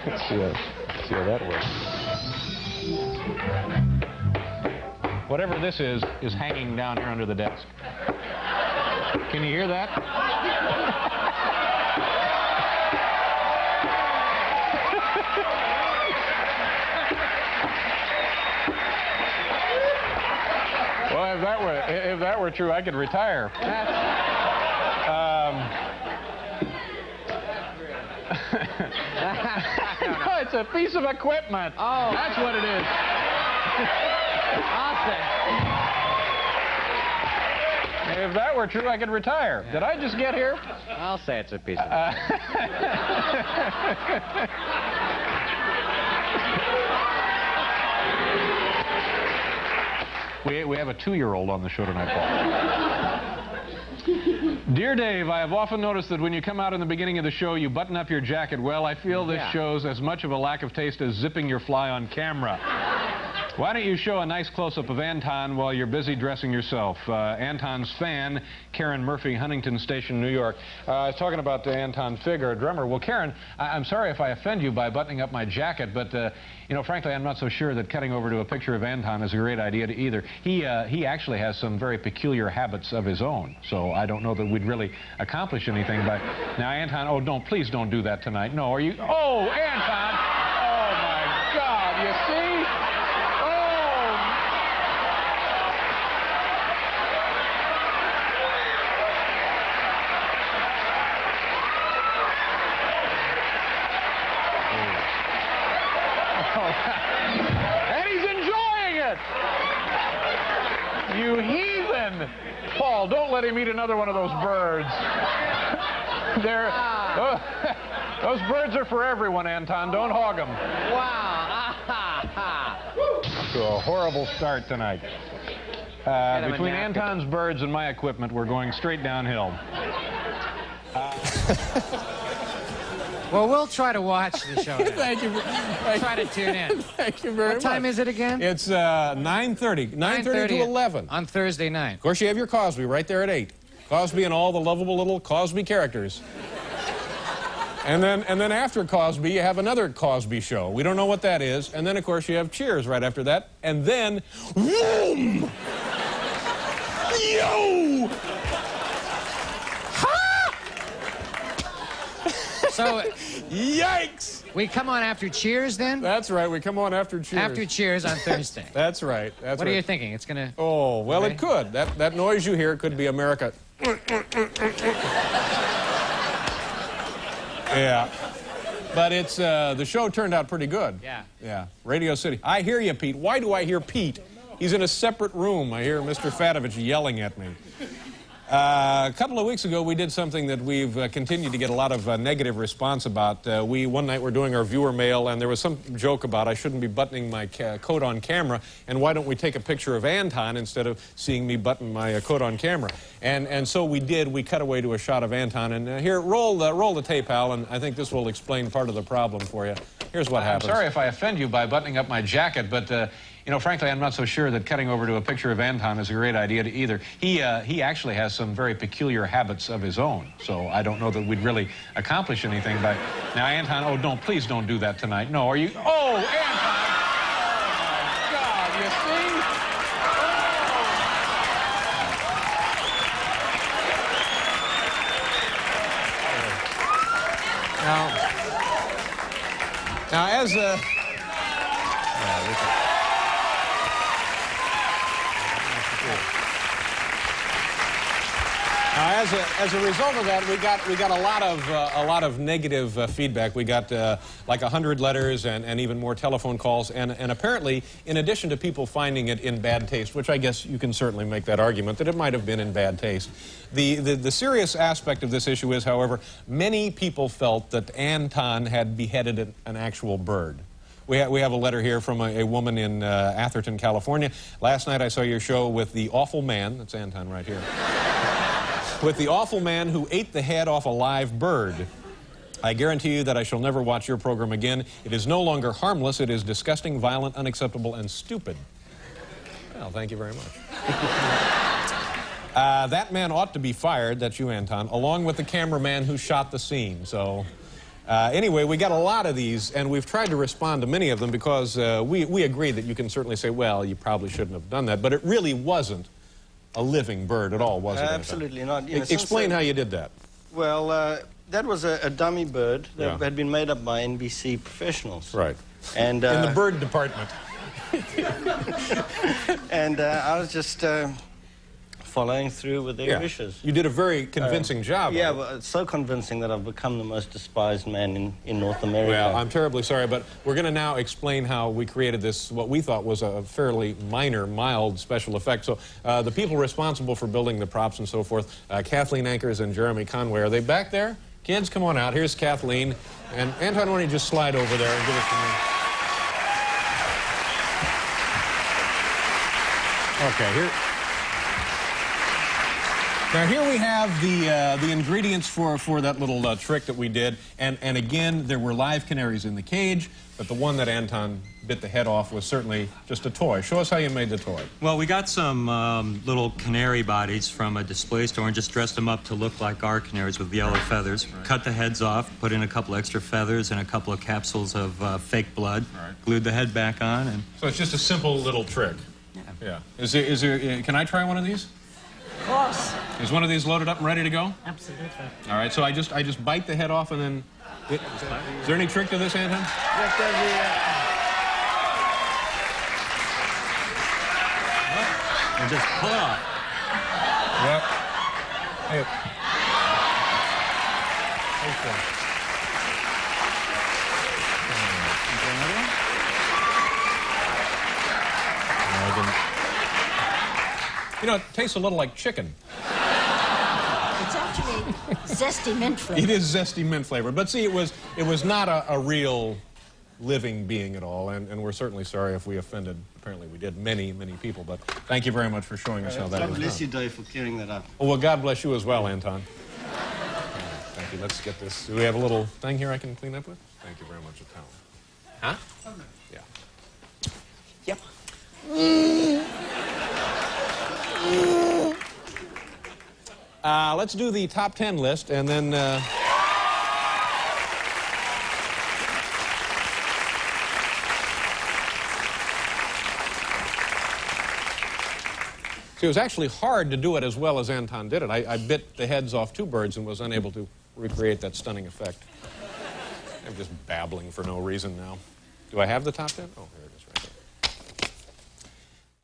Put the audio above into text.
Let's see how that works. Whatever this is hanging down here under the desk. Can you hear that? Well, if that were true, I could retire. No, it's a piece of equipment. Oh. That's what it is. If that were true, I could retire. Did I just get here? I'll say it's a piece of We have a 2-year-old on the show tonight, Paul. Dear Dave, I have often noticed that when you come out in the beginning of the show, you button up your jacket. Well, I feel this shows as much of a lack of taste as zipping your fly on camera. Why don't you show a nice close-up of Anton while you're busy dressing yourself? Anton's fan, Karen Murphy, Huntington Station, New York. I was talking about Anton Fig, our drummer. Well, Karen, I'm sorry if I offend you by buttoning up my jacket, but, you know, frankly, I'm not so sure that cutting over to a picture of Anton is a great idea either. He actually has some very peculiar habits of his own, so I don't know that we'd really accomplish anything by... Now, Anton, oh, please don't do that tonight. No, are you... Oh, Anton! Oh, my God, you see? And he's enjoying it! You heathen! Paul, don't let him eat another one of those birds. Those birds are for everyone, Anton. Don't hog them. Wow. To a horrible start tonight. Between Anton's birds and my equipment, we're going straight downhill. Well, we'll try to watch the show. Thank you. Try to tune in. Thank you very much. What time is it again? It's 9:30. 9:30 to 11. On Thursday night. Of course, you have your Cosby right there at 8. Cosby and all the lovable little Cosby characters. And then after Cosby, you have another Cosby show. We don't know what that is. And then, of course, you have Cheers right after that. And then, whoom! Yo! So, yikes! We come on after Cheers, then? That's right. We come on after Cheers. After Cheers on Thursday. That's right. That's what right. are you thinking? It's going to... Oh, well, it could. That noise you hear could be America. Yeah. But it's, the show turned out pretty good. Yeah. Yeah. Radio City. I hear you, Pete. Why do I hear Pete? He's in a separate room. I hear Mr. Fatovich yelling at me. A couple of weeks ago, we did something that we've continued to get a lot of negative response about. One night we're doing our viewer mail, and there was some joke about I shouldn't be buttoning my coat on camera, and why don't we take a picture of Anton instead of seeing me button my coat on camera? And so we did. We cut away to a shot of Anton, and here, roll the tape, Al, and I think this will explain part of the problem for you. Here's what happens. I'm sorry if I offend you by buttoning up my jacket, but... you know, frankly, I'm not so sure that cutting over to a picture of Anton is a great idea either. He actually has some very peculiar habits of his own, so I don't know that we'd really accomplish anything by... Now, Anton, oh, please don't do that tonight. No, are you... Oh, Anton! Oh, my God, you see? Now, as a... As a result of that, we got a lot of negative feedback. We got like 100 letters and even more telephone calls, and apparently, in addition to people finding it in bad taste, which I guess you can certainly make that argument that it might have been in bad taste. The serious aspect of this issue is, however, many people felt that Anton had beheaded an actual bird. We have a letter here from a woman in Atherton, California. Last night I saw your show with the awful man. That's Anton right here. With the awful man who ate the head off a live bird. I guarantee you that I shall never watch your program again. It is no longer harmless. It is disgusting, violent, unacceptable, and stupid. Well, thank you very much. That man ought to be fired, that's you, Anton, along with the cameraman who shot the scene. So Anyway, we got a lot of these, and we've tried to respond to many of them because we agree that you can certainly say, well, you probably shouldn't have done that, but it really wasn't a living bird at all, was it? Absolutely not. Explain how you did that. Well, that was a dummy bird that had been made up by NBC professionals. Right. And, in the bird department. And I was just following through with their wishes. You did a very convincing job. Yeah, well, it's so convincing that I've become the most despised man in North America. Well, I'm terribly sorry, but we're going to now explain how we created this, what we thought was a fairly minor, mild special effect. So the people responsible for building the props and so forth, Kathleen Ankers and Jeremy Conway, are they back there? Kids, come on out. Here's Kathleen. And Anton, why don't you just slide over there and give us the... Okay, here... Now, here we have the ingredients for that little trick that we did. And again, there were live canaries in the cage, but the one that Anton bit the head off was certainly just a toy. Show us how you made the toy. Well, we got some little canary bodies from a display store and just dressed them up to look like our canaries with yellow feathers. Right. Cut the heads off, put in a couple extra feathers and a couple of capsules of fake blood. Right. Glued the head back on. And so it's just a simple little trick. Yeah. Is there, can I try one of these? Of course. Is one of these loaded up and ready to go? Absolutely. All right, so I just bite the head off and then... Is there any trick to this, Anton? And just pull it off. Yep. Hey. You know, it tastes a little like chicken. It's actually zesty mint flavor. It is zesty mint flavor. But see, it was not a real living being at all, and we're certainly sorry if we offended, apparently we did, many, many people. But thank you very much for showing us how that was done. God bless you, Dave, for clearing that up. Well, God bless you as well, Anton. Thank you. Let's get this. Do we have a little thing here I can clean up with? Thank you very much, a towel. Huh? Yeah. Yep. Let's do the top 10 list, and then... See, it was actually hard to do it as well as Anton did it. I bit the heads off 2 birds and was unable to recreate that stunning effect. I'm just babbling for no reason now. Do I have the top 10? Oh, here it is right there.